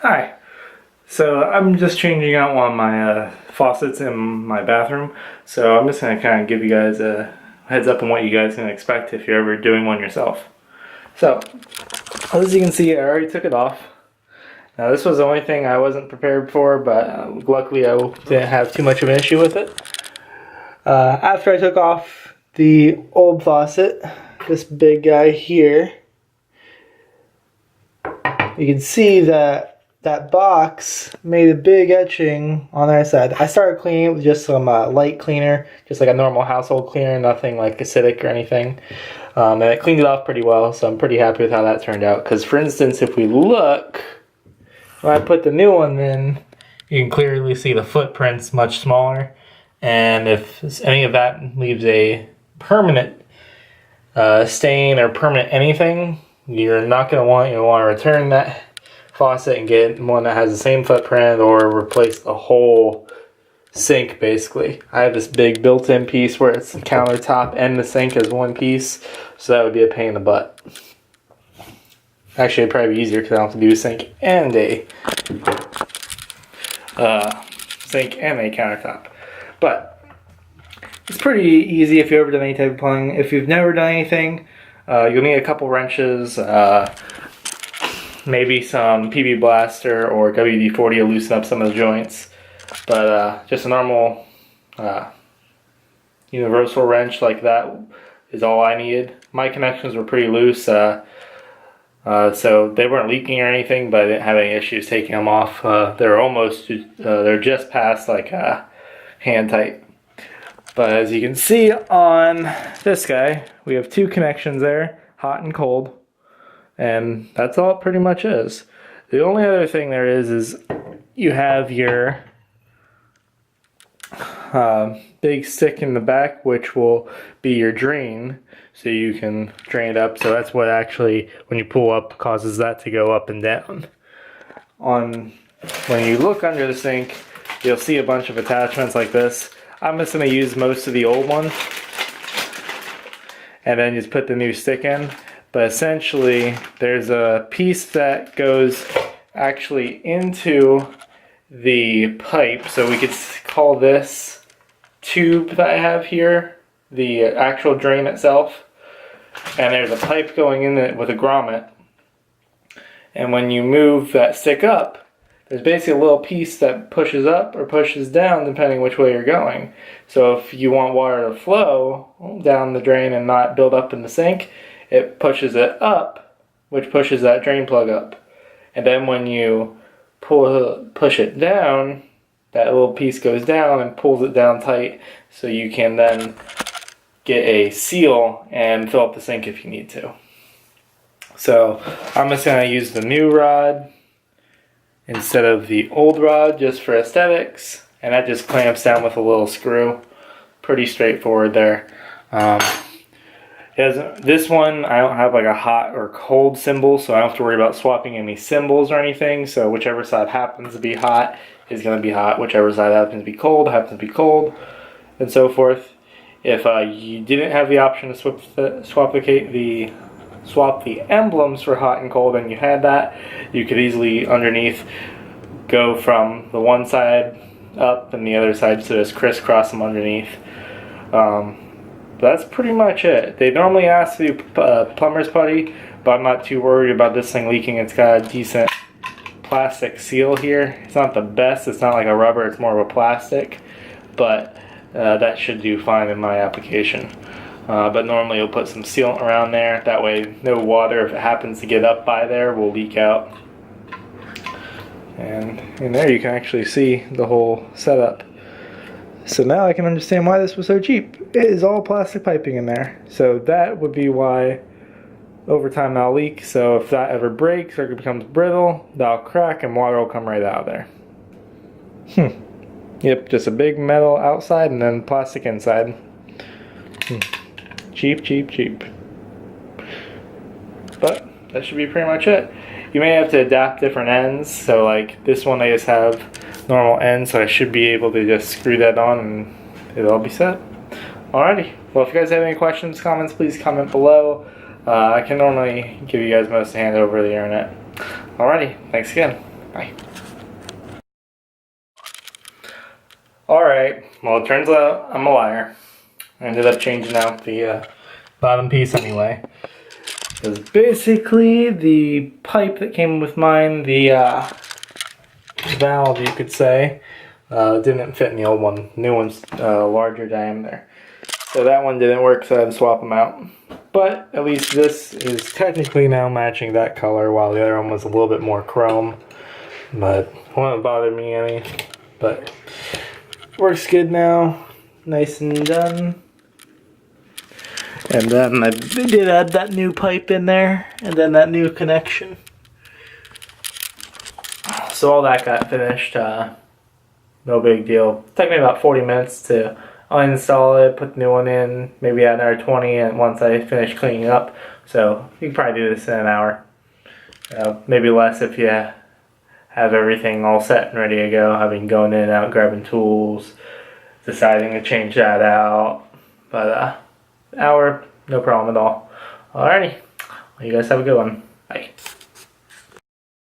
Hi. So I'm just changing out one of my faucets in my bathroom. So I'm just gonna kind of give you guys a heads up on what you guys can expect if you're ever doing one yourself. So as you can see, I already took it off. Now this was the only thing I wasn't prepared for, but luckily I didn't have too much of an issue with it. After I took off the old faucet, this big guy here, you can see that that box made a big etching on that side. I started cleaning it with just some light cleaner, just like a normal household cleaner, nothing like acidic or anything. And it cleaned it off pretty well, so I'm pretty happy with how that turned out. Because for instance, if we look, when I put the new one in, you can clearly see the footprints much smaller. And if any of that leaves a permanent stain or permanent anything, you're not going to want to return that faucet and get one that has the same footprint or replace the whole sink basically. I have this big built-in piece where it's the countertop and the sink as one piece, so that would be a pain in the butt. Actually it'd probably be easier because I don't have to do a sink and a countertop. But it's pretty easy if you've ever done any type of plumbing. If you've never done anything, you'll need a couple wrenches, maybe some PB Blaster or WD-40 to loosen up some of the joints. But just a normal universal wrench like that is all I needed. My connections were pretty loose, so they weren't leaking or anything, but I didn't have any issues taking them off. They're just past like hand tight. But as you can see on this guy, we have two connections there, hot and cold. And that's all it pretty much is. The only other thing there is you have your big stick in the back, which will be your drain, so you can drain it up. So that's what actually, when you pull up, causes that to go up and down. When you look under the sink, you'll see a bunch of attachments like this. I'm just going to use most of the old ones, and then just put the new stick in. But essentially, there's a piece that goes actually into the pipe. So we could call this tube that I have here the actual drain itself. And there's a pipe going in it with a grommet. And when you move that stick up, there's basically a little piece that pushes up or pushes down depending which way you're going. So if you want water to flow down the drain and not build up in the sink, it pushes it up, which pushes that drain plug up. And then when you push it down, that little piece goes down and pulls it down tight, so you can then get a seal and fill up the sink if you need to. So I'm just going to use the new rod instead of the old rod just for aesthetics, and that just clamps down with a little screw. Pretty straightforward there. This one, I don't have like a hot or cold symbol, so I don't have to worry about swapping any symbols or anything. So whichever side happens to be hot is going to be hot. Whichever side happens to be cold, and so forth. If you didn't have the option to swap the emblems for hot and cold and you had that, you could easily underneath go from the one side up and the other side, so just crisscross them underneath. That's pretty much it. They normally ask to do plumber's putty, but I'm not too worried about this thing leaking. It's got a decent plastic seal here. It's not the best. It's not like a rubber. It's more of a plastic, but that should do fine in my application. But normally you'll put some sealant around there. That way no water, if it happens to get up by there, will leak out. And in there you can actually see the whole setup. So now I can understand why this was so cheap. It is all plastic piping in there. So that would be why over time that'll leak. So if that ever breaks or it becomes brittle, that'll crack and water will come right out of there. Yep, just a big metal outside and then plastic inside. Cheap, cheap, cheap. But that should be pretty much it. You may have to adapt different ends. So like this one, I just have normal ends, so I should be able to just screw that on and it'll all be set. Alrighty. Well, if you guys have any questions, comments, please comment below. I can normally give you guys most of the hand over the internet. Alrighty. Thanks again. Bye. Alright, well it turns out I'm a liar. I ended up changing out the bottom piece anyway. Because basically the pipe that came with mine, the valve you could say, didn't fit in the old one. New one's larger diameter. So that one didn't work, so I had to swap them out. But at least this is technically now matching that color, while the other one was a little bit more chrome. But it won't bother me any. But works good now. Nice and done. And then I did add that new pipe in there, and then that new connection. So all that got finished. No big deal. It took me about 40 minutes to uninstall it, put the new one in, maybe add another 20 and once I finish cleaning up. So you can probably do this in an hour. Maybe less if you have everything all set and ready to go, having going in and out, grabbing tools, deciding to change that out. But hour, no problem at all. Alrighty, well, you guys have a good one.